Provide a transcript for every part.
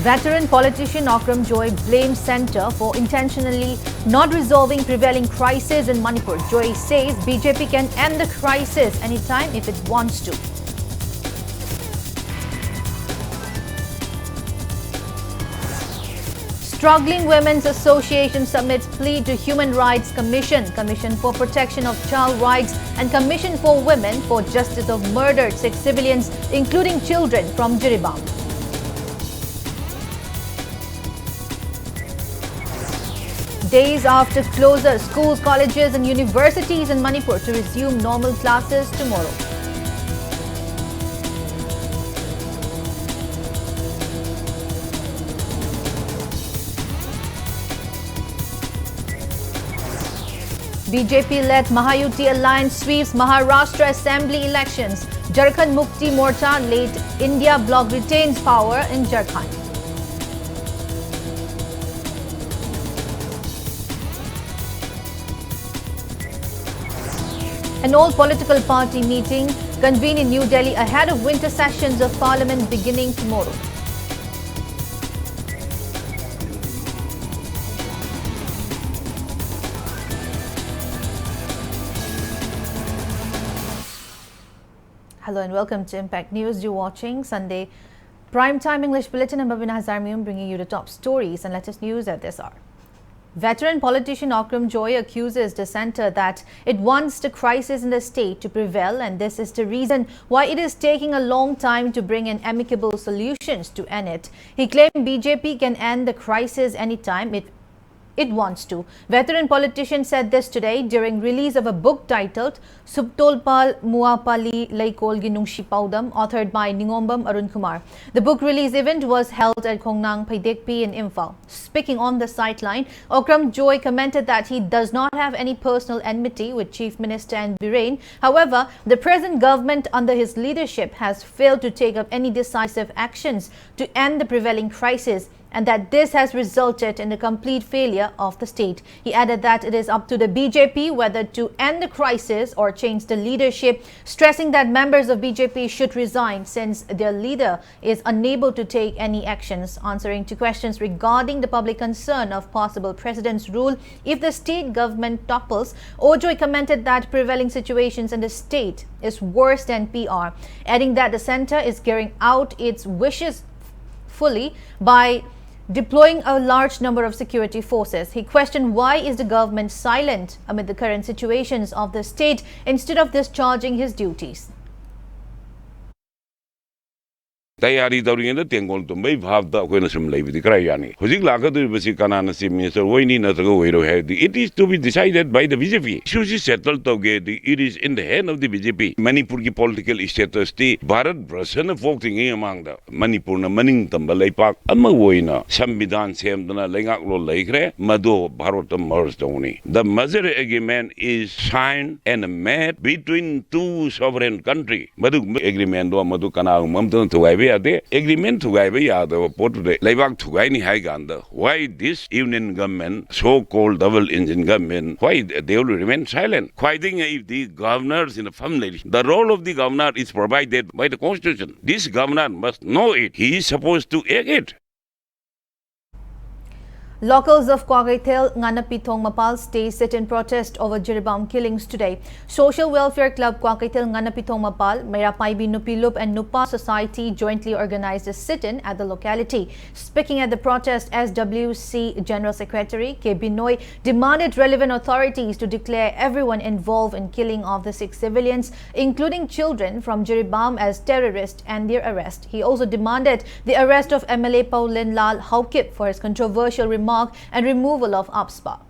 Veteran politician Akram Joy blames centre for intentionally not resolving prevailing crisis in Manipur. Joy says BJP can end the crisis anytime if it wants to. Struggling Women's Association submits plea to Human Rights Commission, Commission for Protection of Child Rights and Commission for Women for Justice of murdered 6 civilians, including children from Jiribam. Days after closure, schools, colleges and universities in Manipur to resume normal classes tomorrow. BJP-led Mahayuti Alliance sweeps Maharashtra Assembly elections. Jharkhand Mukti Morcha led India bloc retains power in Jharkhand. An all political party meeting convened in New Delhi ahead of winter sessions of Parliament beginning tomorrow. Hello and welcome to Impact News. You're watching Sunday Primetime English Bulletin. I'm BABINA HAJARIMAYUM bringing you the top stories and latest news at this hour. Veteran politician Akram Joy accuses the centre that it wants the crisis in the state to prevail, and this is the reason why it is taking a long time to bring in amicable solutions to end it. He claimed BJP can end the crisis anytime it wants to. Veteran politician said this today during release of a book titled Subtolpal Muapali Laikol Ginungshi Paudam, authored by Ningombam Arun Kumar. The book release event was held at Kongnang Paidekpi in Imphal. Speaking on the sideline, Akram Joy commented that he does not have any personal enmity with Chief Minister and Birain. However, the present government under his leadership has failed to take up any decisive actions to end the prevailing crisis, and that this has resulted in the complete failure of the state. He added that it is up to the BJP whether to end the crisis or change the leadership, stressing that members of BJP should resign since their leader is unable to take any actions. Answering to questions regarding the public concern of possible president's rule if the state government topples, Ojoy commented that prevailing situations in the state is worse than PR, adding that the centre is carrying out its wishes fully by deploying a large number of security forces. He questioned why is the government silent amid the current situations of the state instead of discharging his duties. तैयारी तौरी ने तेंगोल तो मैं भाव दा कोई नसम ले भी कराई यानी हुजिक लागत बसी काना नसीब मिनिस्टर वही नहीं नतगो वेरो है it is to be decided by the BJP should be settled to get it is in the hand of the BJP Manipur की political status ती भारत वर्षन फोक्टिंग है among the Manipur na maning tamba leipak amma woina संविधान सेमदना लेंगाक लो लेखरे मदो भारत मर्ज दोनी the major agreement is signed and made between two sovereign country मदु agreement दो मदु कना ममतन तो agreement to guy why this union government, so-called double engine government, why they will remain silent? Why think if the governors in the family, the role of the governor is provided by the constitution. This governor must know it. He is supposed to act it. Locals of Kwagaithel, Nganapithong Mapal stay sit-in protest over Jiribam killings today. Social Welfare Club Kwagaithel, Nganapithong Mapal, Mayapaibi Nupilup and Nupa Society jointly organized a sit-in at the locality. Speaking at the protest, SWC General Secretary K. Binoy demanded relevant authorities to declare everyone involved in killing of the 6 civilians, including children from Jiribam, as terrorists and their arrest. He also demanded the arrest of MLA Paulin Lal Haukip for his controversial remark and removal of APSPA.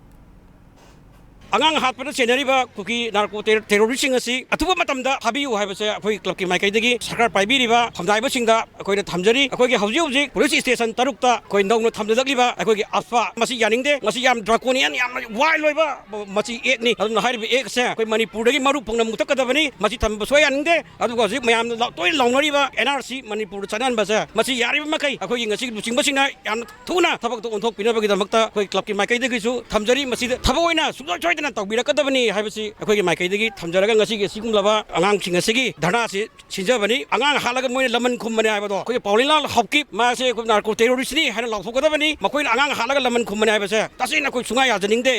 Angang hatpada senariba kuki narco terroristing asi atuba matamda habiu haibase akoi club ki maikaidagi sarkar paibiriba hamdaiba singda akoina thamjari akoi gi hauji police station tarukta koi nongno thamdalagliba akoi gi APSPA masi yaningde masi yam draconian yam wai loiba masi ekni aduna haribi ek se akoi manipur dagi maru pungna mutakadabani masi thamba so yaningde aduga ji mayam toi launariba NRC manipur chanan basa masi yariba makai akoi gi ngasi luchingba singna yam thuna thabak to onthok pinabagi damakta akoi club ki maikaidagi su thamjari masi thaboina sugoi ꯁꯣꯏꯗꯅ ꯇꯧꯕꯤꯔꯛꯀꯗꯕꯅꯤ ꯍꯥꯏꯕꯁꯤ ꯑꯩꯈꯣꯏꯒꯤ ꯃꯥꯏꯀꯩꯗꯒꯤ ꯊꯝꯖꯔꯒ ꯉꯁꯤꯒꯤ ꯑꯁꯤꯒꯨꯝꯂꯕ ꯑꯉꯥꯡꯁꯤꯡ ꯑꯁꯤꯒꯤ ꯙꯔꯅꯥꯁꯤ ꯁꯤꯟꯖꯕꯅꯤ ꯑꯉꯥꯡ ꯍꯥꯠꯂꯒ ꯃꯣꯏꯅ ꯂꯃꯟ ꯈꯨꯝꯕꯅꯤ ꯍꯥꯏꯕꯗꯣ ꯑꯩꯈꯣꯏꯒꯤ ꯄꯥꯎꯂꯤꯂꯥꯜ ꯍꯥꯎꯀꯤꯞ ꯃꯥꯁꯦ ꯅꯥꯔꯀꯣ ꯇꯦꯔꯣꯔꯤꯁꯅꯤ ꯍꯥꯏꯅ ꯂꯥꯎꯊꯣꯛꯀꯗꯕꯅꯤ ꯃꯈꯣꯏꯅ ꯑꯉꯥꯡ ꯍꯥꯠꯂꯒ ꯂꯃꯟ ꯈꯨꯝꯕꯅꯤ ꯍꯥꯏꯕꯁꯦ ꯇꯁꯦꯡꯅ ꯑꯩꯈꯣꯏ ꯁꯨꯡꯌꯥ ꯌꯥꯖꯅꯤꯡꯗꯦ.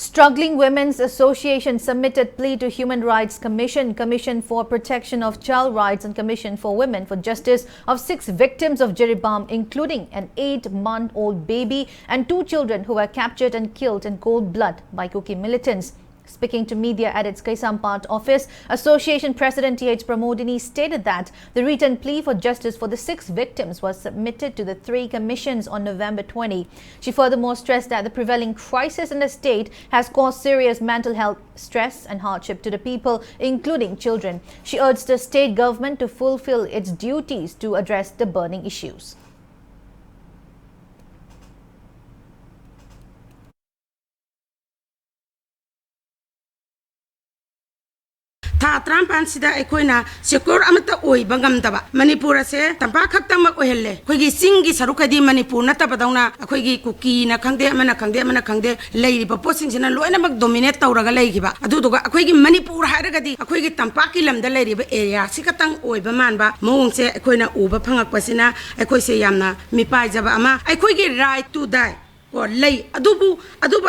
Struggling Women's Association submitted plea to Human Rights Commission, Commission for Protection of Child Rights and Commission for Women for justice of 6 victims of Jaribam, including an 8-month-old baby and 2 children who were captured and killed in cold blood by Kuki militants. Speaking to media at its Kaisampat office, Association President T.H. Pramodini stated that the written plea for justice for the 6 victims was submitted to the 3 commissions on November 20. She furthermore stressed that the prevailing crisis in the state has caused serious mental health stress and hardship to the people, including children. She urged the state government to fulfill its duties to address the burning issues. Tha Trampan sida ekoina secure amata oi bangam daba Manipur se tampa khaktam mak ohelle khoigi singi sarukadi Manipur na tabadauna khoigi kuki na khangde amana khangde leiri ba posing sina loina mak dominate tawraga leigiba aduduga khoigi Manipur hairagadi khoigi tampa ki lamda leiri ba area sikatang oi ba manba mong se ekoina uba phangak pasina ekoi se yamna mipai jaba ama ekoigi right to die or lay adubu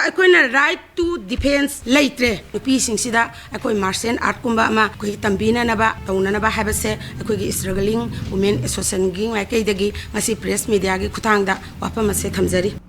akoina right to defense laitre nupi singsida akoi martial art kumba ma koi tambina na ba tauna na ba habase akoi struggling women association gi ma kai dagi ngasi press media gi khutangda wapa mase thamjari.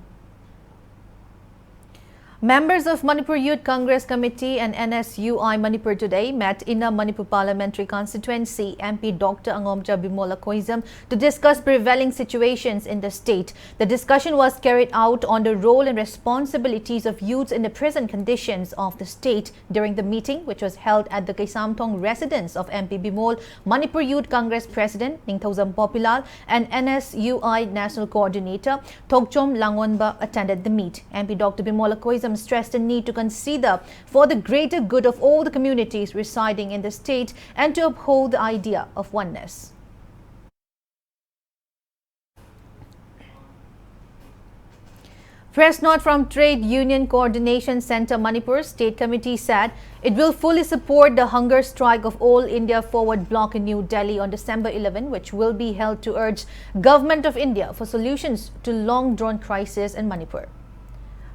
Members of Manipur Youth Congress Committee and NSUI Manipur today met in a Manipur Parliamentary constituency MP Dr. Angomcha Bimola Koizam to discuss prevailing situations in the state. The discussion was carried out on the role and responsibilities of youths in the prison conditions of the state. During the meeting, which was held at the Kaisamthong residence of MP Bimol, Manipur Youth Congress President Ningthauzam Popilal and NSUI National Coordinator Thokchom Langonba attended the meet. MP Dr. Bimola Koizam stressed the need to consider for the greater good of all the communities residing in the state and to uphold the idea of oneness. Press note from Trade Union Coordination Centre Manipur State Committee said it will fully support the hunger strike of All India Forward Bloc in New Delhi on December 11, which will be held to urge Government of India for solutions to long-drawn crisis in Manipur.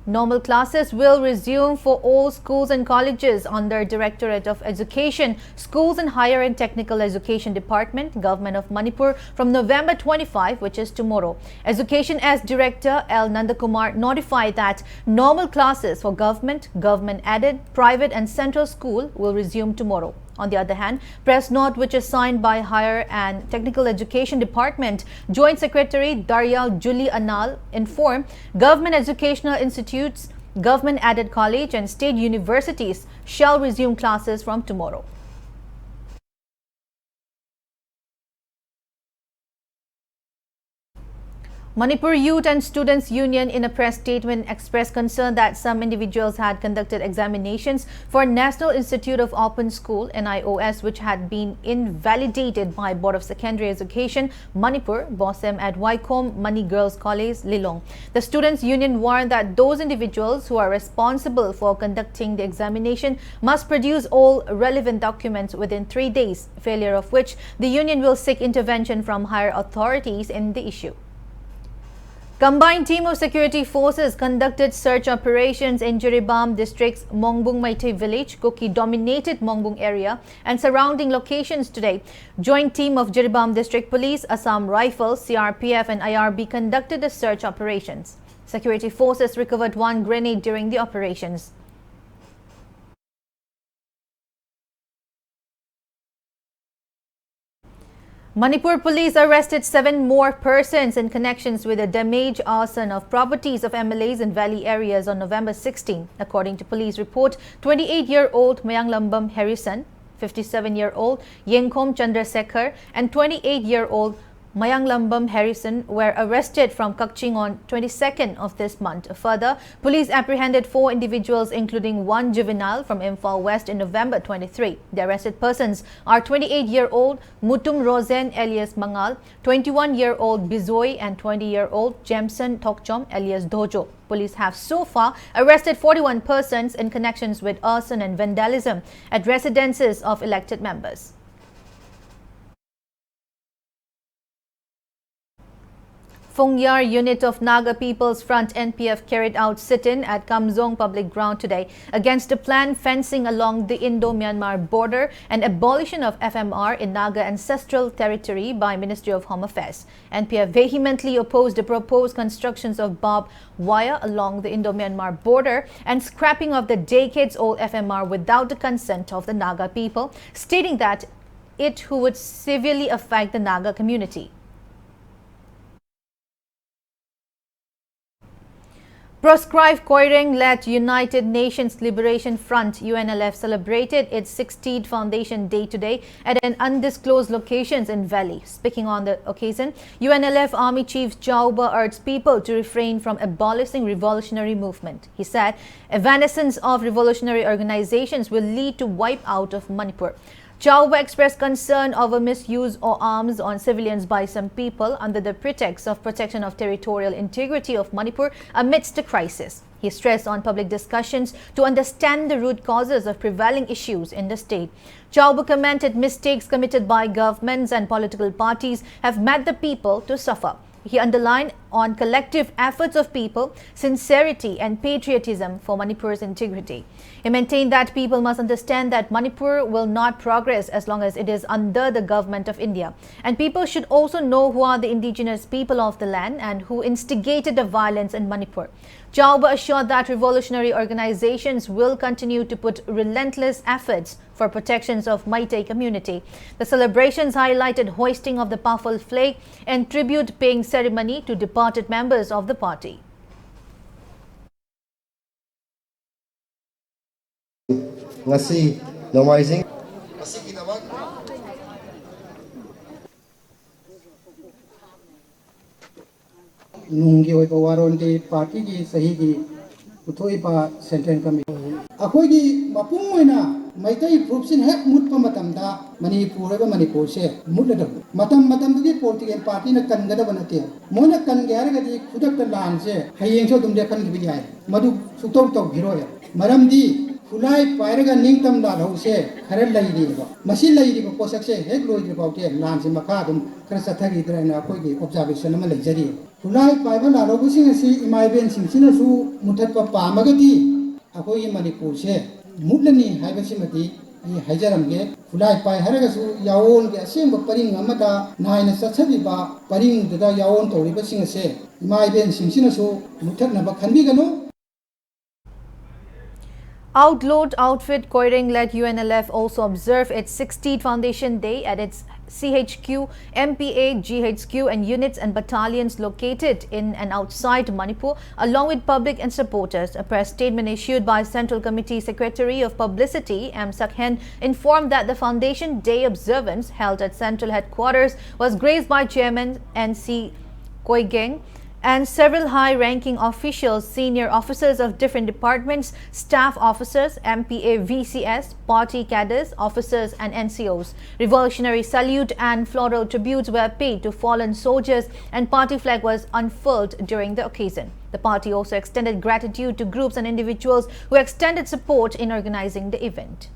Normal classes will resume for all schools and colleges under Directorate of Education, Schools and Higher and Technical Education Department, Government of Manipur from November 25, which is tomorrow. Education as Director L. Nandakumar notified that normal classes for government added, private and central school will resume tomorrow. On the other hand, press note which is signed by Higher and Technical Education Department Joint Secretary Daryal Julie Anal informed government educational institutes, government added college and state universities shall resume classes from tomorrow. Manipur Youth and Students Union in a press statement expressed concern that some individuals had conducted examinations for National Institute of Open School NIOS which had been invalidated by Board of Secondary Education Manipur BOSEM at Waikom Mani Girls College Lilong. The Students Union warned that those individuals who are responsible for conducting the examination must produce all relevant documents within 3 days, failure of which the union will seek intervention from higher authorities in the issue. Combined team of security forces conducted search operations in Jaribam district's Mongbung Meitei village, Kuki-dominated Mongbung area and surrounding locations today. Joint team of Jaribam District Police, Assam Rifles, CRPF and IRB conducted the search operations. Security forces recovered 1 grenade during the operations. Manipur police arrested 7 more persons in connections with the damage arson of properties of MLAs in valley areas on November 16. According to police report, 28-year-old Mayanglambam Harrison, 57-year-old Yengkom Chandrasekhar and 28-year-old Mayanglambam Harrison were arrested from Kakching on 22nd of this month. Further, police apprehended 4 individuals including 1 juvenile from Imphal West in November 23. The arrested persons are 28-year-old Mutum Rosen alias Mangal, 21-year-old Bizoy and 20-year-old Jemson Tokchom alias Dojo. Police have so far arrested 41 persons in connections with arson and vandalism at residences of elected members. Phungyar unit of Naga People's Front NPF carried out sit-in at Kamzong Public Ground today against the planned fencing along the Indo-Myanmar border and abolition of FMR in Naga ancestral territory by Ministry of Home Affairs. NPF vehemently opposed the proposed constructions of barbed wire along the Indo-Myanmar border and scrapping of the decades-old FMR without the consent of the Naga people, stating that it would severely affect the Naga community. Proscribed Koireng-led United Nations Liberation Front UNLF celebrated its 16th Foundation Day today at an undisclosed location in Valley. Speaking on the occasion, UNLF Army Chief Chauba urged people to refrain from abolishing revolutionary movement. He said, evanescence of revolutionary organizations will lead to wipe out of Manipur. Chauba expressed concern over misuse of arms on civilians by some people under the pretext of protection of territorial integrity of Manipur amidst the crisis. He stressed on public discussions to understand the root causes of prevailing issues in the state. Chauba commented mistakes committed by governments and political parties have made the people to suffer. He underlined on collective efforts of people, sincerity and patriotism for Manipur's integrity. He maintained that people must understand that Manipur will not progress as long as it is under the government of India. And people should also know who are the indigenous people of the land and who instigated the violence in Manipur. Chauba assured that revolutionary organizations will continue to put relentless efforts for protections of Meitei community. The celebrations highlighted hoisting of the powerful flag and tribute-paying ceremony to departed members of the party. Ngasi Nomaising Nungi Oipa Waronde Party gi Sahigi Utoipa Central Committee. Akoigi Mapungoina Meitei groups in Hek Mutpa Matamda Manipur Manipur se Mutladam Matam the political party na Kangada Vanatia Mona Kangaragati Kudak Lan se Hayengso Dumde Kangibi Madu Sutok Hiroya Maramdi Fulai Piraga Ningtam La Hose, Karel Lady, Machine Lady Posake, Head Lloyd about it, Lance in Macadam, Krasatagi, and Akogi observation of Malajari. Fulai Pibala Robusing sea in my bench in Sinasu, Mutapa Magati, Akoyi Manipur se, Mutlani, Hibasimati, Hajaramge, Fulai Pai Haragasu, Yaon, the same of Paring Amata, 9 Sasabiba, Paring the Yaon to Ribasing se, in my bench in Sinasu, Mutanaba Kanbigano. Outlawed outfit Koireng-led UNLF also observed its 16th Foundation Day at its CHQ, MPA, GHQ and units and battalions located in and outside Manipur, along with public and supporters. A press statement issued by Central Committee Secretary of Publicity, M. Sakhen, informed that the Foundation Day observance held at Central Headquarters was graced by Chairman N.C. Koigeng and several high-ranking officials, senior officers of different departments, staff officers, MPA, VCS, party cadres, officers and NCOs. Revolutionary salute and floral tributes were paid to fallen soldiers and party flag was unfurled during the occasion. The party also extended gratitude to groups and individuals who extended support in organizing the event.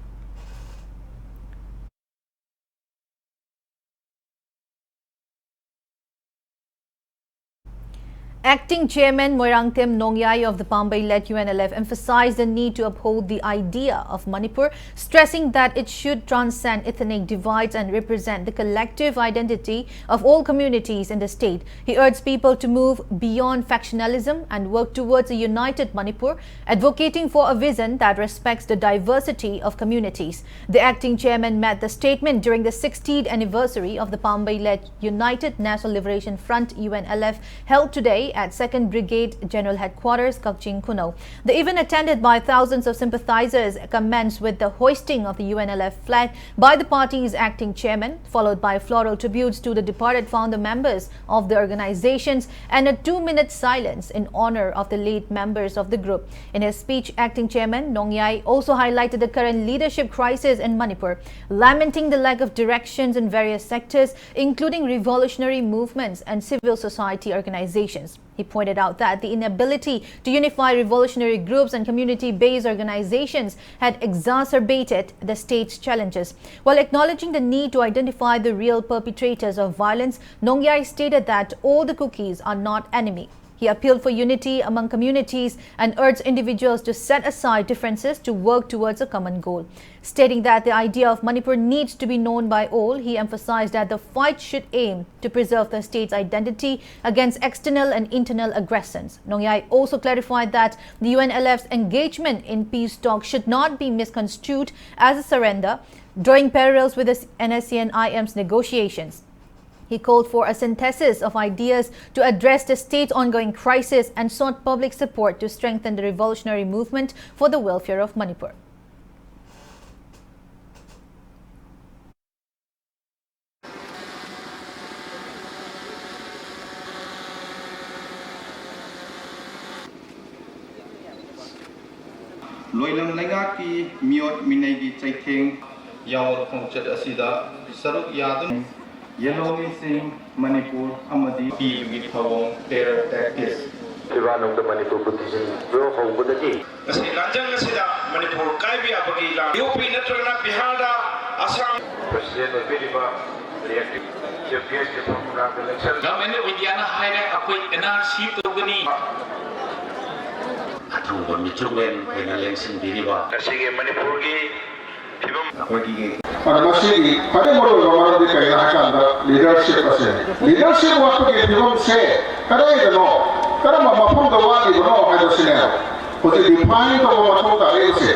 Acting Chairman Moirangthim Nongyai of the Pambai-led UNLF emphasized the need to uphold the idea of Manipur, stressing that it should transcend ethnic divides and represent the collective identity of all communities in the state. He urged people to move beyond factionalism and work towards a united Manipur, advocating for a vision that respects the diversity of communities. The acting chairman made the statement during the 60th anniversary of the Pambai-led United National Liberation Front UNLF held today Manipuri at 2nd Brigade General Headquarters, Kakching Kuno. The event, attended by thousands of sympathizers, commenced with the hoisting of the UNLF flag by the party's acting chairman, followed by floral tributes to the departed founder members of the organizations and a 2-minute silence in honor of the late members of the group. In his speech, acting chairman Nongyai also highlighted the current leadership crisis in Manipur, lamenting the lack of directions in various sectors, including revolutionary movements and civil society organizations. He pointed out that the inability to unify revolutionary groups and community-based organizations had exacerbated the state's challenges. While acknowledging the need to identify the real perpetrators of violence, Nongyai stated that all the cookies are not enemy. He appealed for unity among communities and urged individuals to set aside differences to work towards a common goal. Stating that the idea of Manipur needs to be known by all, he emphasized that the fight should aim to preserve the state's identity against external and internal aggressions. Nongyai also clarified that the UNLF's engagement in peace talks should not be misconstrued as a surrender, drawing parallels with the NSC and IM's negotiations. He called for a synthesis of ideas to address the state's ongoing crisis and sought public support to strengthen the revolutionary movement for the welfare of Manipur. Loilam Langaki, Miot Minegi Chaiking, Yaw Kongchet Asida, Saruk Yadun. Yellow missing Manipur Amadi P with Hawong terror tactics. Iran of the Manipur position will hold with the key. Kasi lanjang sida Manipur kaibi abagi la UP natrana Bihar Assam President of Philippines reacted to the election. Government of India haire akoi NRC to gani Atungwa mitrumen when election diniba. Kasi Manipur gi Apagi Masih pada modal nomor di kailangan leadership asal. Leadership waktu kita belum se, kadang itu no, kadang mafhum doa di no ada sini. Jadi define to mafhum tak ada se.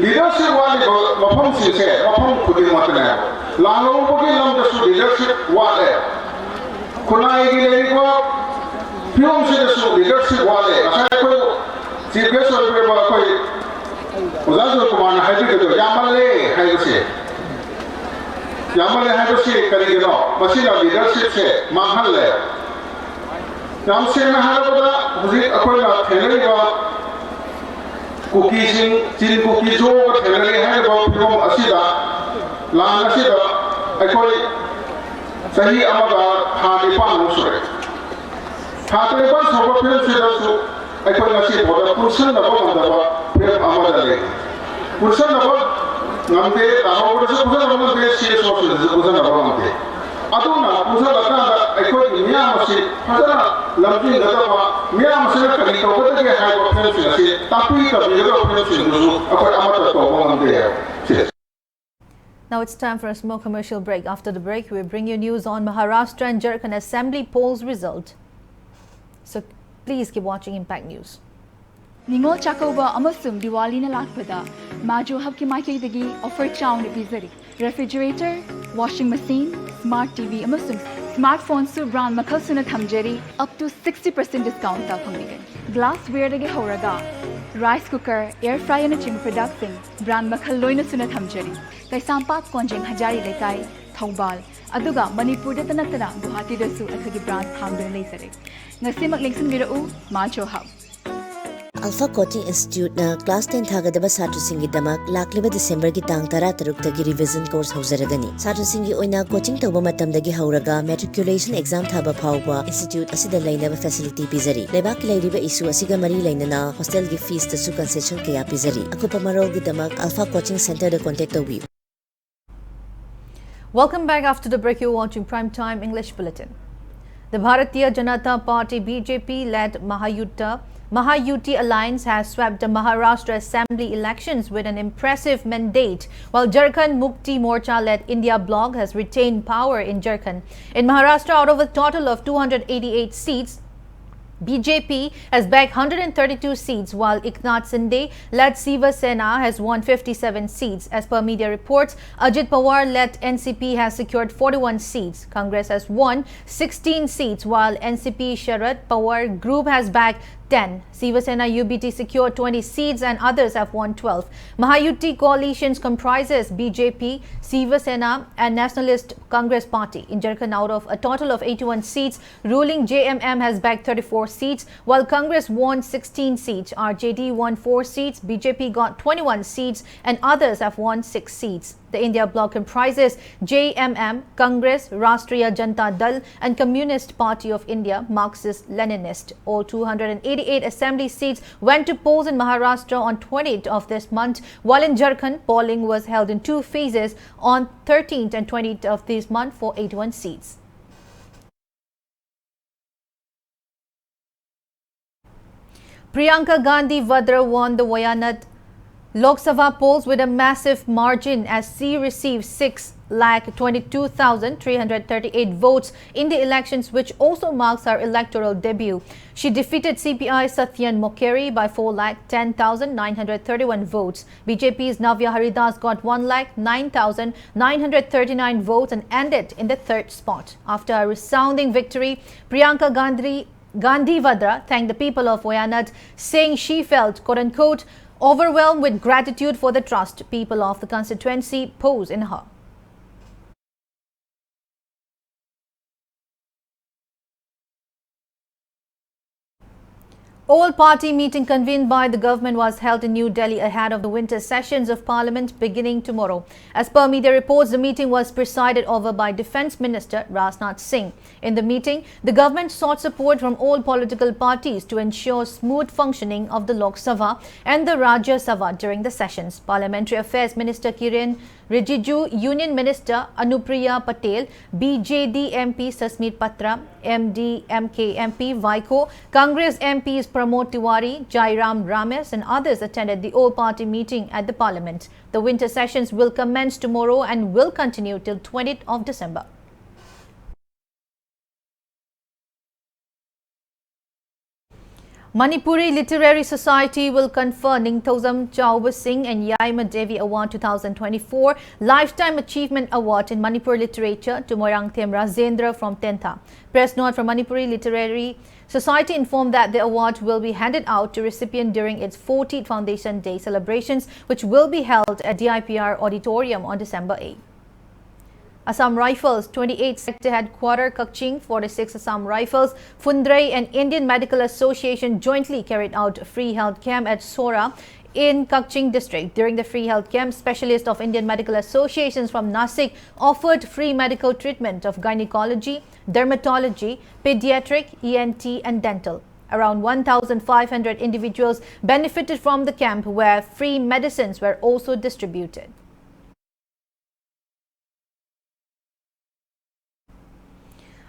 Leadership wali mafhum sih se, mafhum kudi matnya. Lalu bagi lam jasu leadership wali. Kunai gini ko, film sih jasu leadership wali. Asal ko, chief guest wali berapa ko, uzazu kumana haji itu, jamal le haji se. Yamale Hadoshi Karigino, Masina leadership se, Mahale. Namse Maharaboda, Huzik Akola, Teneriva, Cookies, Chin Cookies, Teneri Hado, Pum Asida, Lan Asida, Akoi, Sahi Amada, Hanipan Musure. Hanipan Sopa Sidasu, Akola Sipo, Pursan about the Pim Amadale. Pursan about Nante, our Pusan of the CS office is Pusan of Nante. Aduna, Pusan, I call it Miamasi, Hadana, Lampi, Dava, Miamasi, what they have of pension, Tapi, the pension, about Amata on there. Now it's time for a small commercial break. After the break, we bring you news on Maharashtra and Jharkhand Assembly polls result. So please keep watching Impact News. Ningol Chakova amasung Diwali na lakpada Majo habki maikidagi offer chow na bizari refrigerator, washing machine, smart TV amasung smartphone su brand makal sunat hamjari up to 60% discount ta phangigan. Glassware dagi horaga rice cooker, air fryer na ching production brand makal loina sunat hamjari. Kay sampat konjeng hajari lekai Thoubal aduga Manipur da tanatana Guwahati da su akhagi brand hamdun leisare. Ngasi maglingsan birau Majo hub. Alpha Coaching Institute na class 10 thagadaba satrasingi damak lakliba December gi tang 13 tagi revision course haujaragani. Satrasingi oina coaching tawba matamdagi hauraga matriculation exam thaba phawba institute asida lainaba facility pizari. Lebak lairiba issue asiga mari lainana hostel gi fees tasu concession kaya pizari. Akupa marol gi damak Alpha Coaching Center da contact tawi. Welcome back. After the break, you're watching Primetime English Bulletin. The Bharatiya Janata Party BJP-led Mahayuti Alliance has swept the Maharashtra Assembly elections with an impressive mandate, while Jharkhand Mukti Morcha-led India Bloc has retained power in Jharkhand. In Maharashtra, out of a total of 288 seats, BJP has bagged 132 seats, while Eknath Shinde-led Shiva Sena has won 57 seats. As per media reports, Ajit Pawar-led NCP has secured 41 seats. Congress has won 16 seats, while NCP Sharad Pawar group has bagged 10. Shiva Sena UBT secured 20 seats and others have won 12. Mahayuti coalitions comprises BJP, Shiva Sena and Nationalist Congress Party. In Jharkhand, out of a total of 81 seats, ruling JMM has bagged 34 seats, while Congress won 16 seats. RJD won 4 seats, BJP got 21 seats and others have won 6 seats. The India bloc comprises JMM, Congress, Rashtriya Janata Dal and Communist Party of India, Marxist-Leninist. All 288 assembly seats went to polls in Maharashtra on 20th of this month, while in Jharkhand, polling was held in 2 phases on 13th and 20th of this month for 81 seats. Priyanka Gandhi Vadra won the Wayanad Lok Sabha polls with a massive margin as she received 6,22,338 votes in the elections, which also marks her electoral debut. She defeated CPI Satyan Mokeri by 4,10,931 votes. BJP's Navya Haridas got 1,09,939 votes and ended in the 3rd spot. After a resounding victory, Priyanka Gandhi Vadra thanked the people of Wayanad, saying she felt, quote-unquote, overwhelmed with gratitude for the trust people of the constituency pose in her. All-party meeting convened by the government was held in New Delhi ahead of the winter sessions of Parliament beginning tomorrow. As per media reports, the meeting was presided over by Defence Minister Rajnath Singh. In the meeting, the government sought support from all political parties to ensure smooth functioning of the Lok Sabha and the Rajya Sabha during the sessions. Parliamentary Affairs Minister Kiren Rijiju, Union Minister Anupriya Patel, BJD MP Sasmeet Patra, MDMK MP Vaiko, Congress MPs Pramod Tiwari, Jairam Ramesh and others attended the all-party meeting at the Parliament. The winter sessions will commence tomorrow and will continue till 20th of December. Manipuri Literary Society will confer Ningthozam Chauba Singh and Yaima Devi Award 2024 Lifetime Achievement Award in Manipur Literature to Moirangthem Rajendra from Tentha. Press note from Manipuri Literary Society informed that the award will be handed out to recipient during its 40th Foundation Day celebrations, which will be held at DIPR Auditorium on December 8. Assam Rifles 28th Sector Headquarter Kakching, 46 Assam Rifles, Fundray and Indian Medical Association jointly carried out a free health camp at Sora in Kakching district. During the free health camp, specialists of Indian Medical Associations from Nasik offered free medical treatment of gynecology, dermatology, pediatric, ENT and dental. Around 1,500 individuals benefited from the camp, where free medicines were also distributed.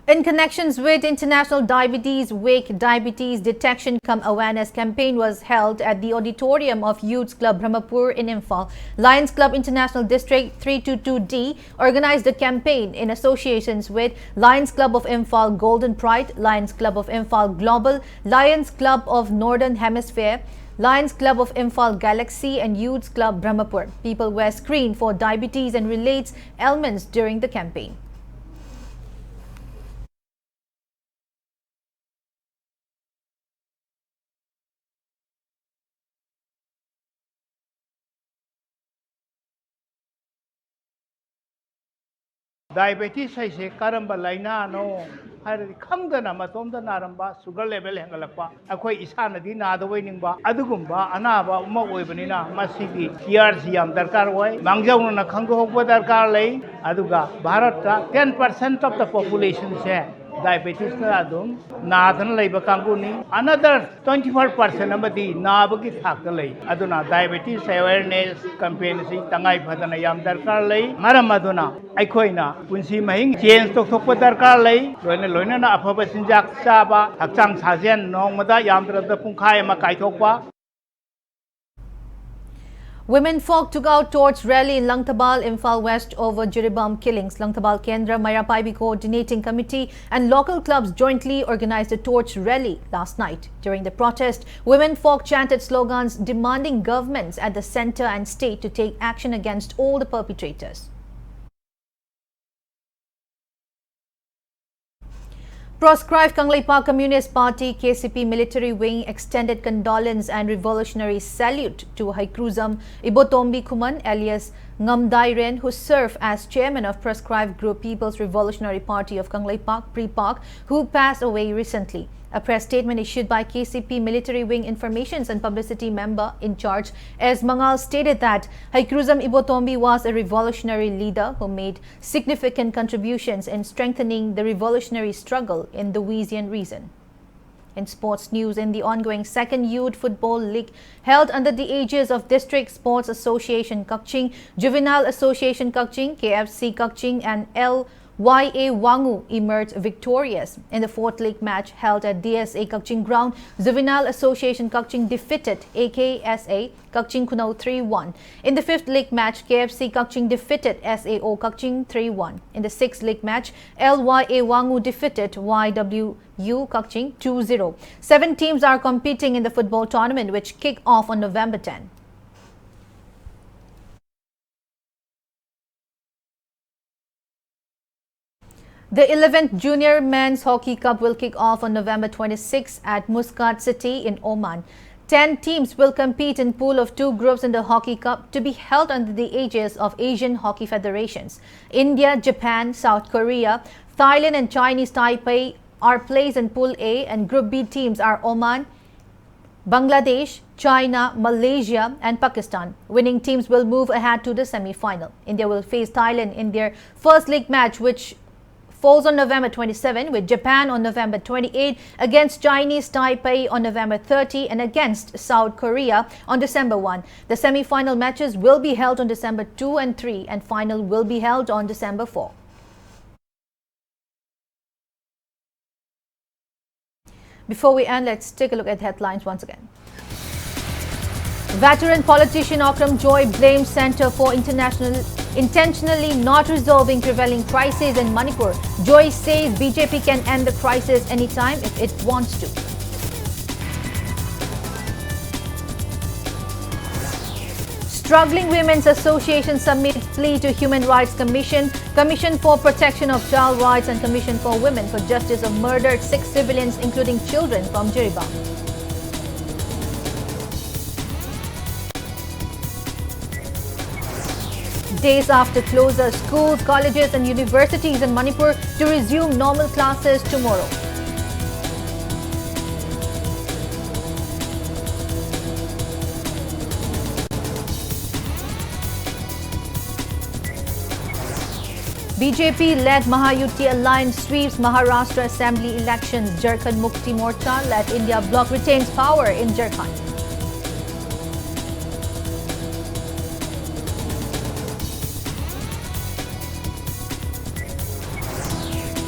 In connections with International Diabetes Week, Diabetes Detection Cum Awareness campaign was held at the auditorium of Youth Club Brahmapur in Imphal. Lions Club International District 322D organized the campaign in associations with Lions Club of Imphal Golden Pride, Lions Club of Imphal Global, Lions Club of Northern Hemisphere, Lions Club of Imphal Galaxy and Youth Club Brahmapur. People were screened for diabetes and related ailments during the campaign. Diabetes is a karamba laina no khangdana matomda naramba sugar level hengalakpa akhoi isana di na da wainingba adugumba anaba uma oibanina masigi TRC yam darkar oi mangjau na khanggo hokba darkar lei aduga bharat 10% of the population se diabetes na adum nadan leiba kanguni another 24% amadi nabagi thakta lei aduna diabetes awareness campaign si tangai phadana yam darkar lei maram aduna aikhoina punsi mahing change tokthokpa darkar lei loina na afaba sinjak chaba hakchang sajen nongmada yamdra da pungkhai ma kaithokpa. Women folk took out torch rally in Langtabal, Imphal West over Jiribam killings. Langtabal Kendra Mayapaibi Coordinating Committee and local clubs jointly organized a torch rally last night. During the protest, women folk chanted slogans demanding governments at the centre and state to take action against all the perpetrators. Proscribed Kangleipa Communist Party KCP military wing extended condolence and revolutionary salute to Haikruzam Ibotombi Kuman alias Ngamdairen, who served as chairman of proscribed group People's Revolutionary Party of Kangleipa Pre-Pak, who passed away recently. A press statement issued by KCP Military Wing Informations and Publicity Member in charge S. Mangal stated that Haikruzam Ibotombi was a revolutionary leader who made significant contributions in strengthening the revolutionary struggle in the Louisian region. In sports news, in the ongoing second Youth Football League held under the aegis of District Sports Association Kakching, Juvenile Association Kakching, KFC Kakching and LYA Wangu emerged victorious. In the fourth league match held at DSA Kakching ground, Juvenile Association Kakching defeated AKSA Kakching Kunau 3-1. In the fifth league match, KFC Kakching defeated SAO Kakching 3-1. In the sixth league match, LYA Wangu defeated YWU Kakching 2-0. 7 teams are competing in the football tournament, which kick off on November 10. The 11th Junior Men's Hockey Cup will kick off on November 26 at Muscat City in Oman. 10 teams will compete in pool of 2 groups in the Hockey Cup to be held under the aegis of Asian Hockey Federations. India, Japan, South Korea, Thailand and Chinese Taipei are placed in Pool A, and Group B teams are Oman, Bangladesh, China, Malaysia and Pakistan. Winning teams will move ahead to the semi-final. India will face Thailand in their first league match, which falls on November 27, with Japan on November 28, against Chinese Taipei on November 30 and against South Korea on December 1. The semi-final matches will be held on December 2 and 3 and final will be held on December 4. Before we end, let's take a look at the headlines once again. Veteran politician Akram Joy blames Centre for intentionally not resolving prevailing crisis in Manipur. Joy says BJP can end the crisis anytime if it wants to. Struggling Women's Association submit plea to Human Rights Commission, Commission for Protection of Child Rights and Commission for Women for justice of murdered 6 civilians including children from Jiribam. Days after closure, schools, colleges and universities in Manipur to resume normal classes tomorrow. BJP-led Mahayuti Alliance sweeps Maharashtra Assembly elections. Jharkhand Mukti Morcha-led India bloc retains power in Jharkhand.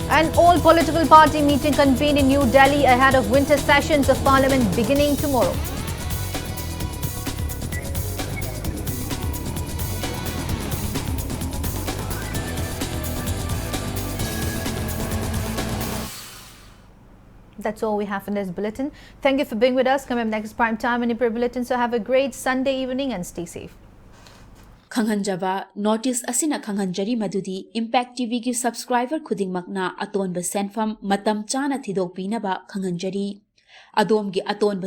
An all political party meeting convened in New Delhi ahead of winter sessions of Parliament beginning tomorrow. That's all we have in this bulletin. Thank you for being with us. Come up next prime time Manipur Bulletin. So have a great Sunday evening and stay safe. Khanghanjaba notice asina khanghanjari madudi Impact TV ki subscriber khuding makna atonba senfam matam chana thidok pinaba khanghanjari adom gi atonba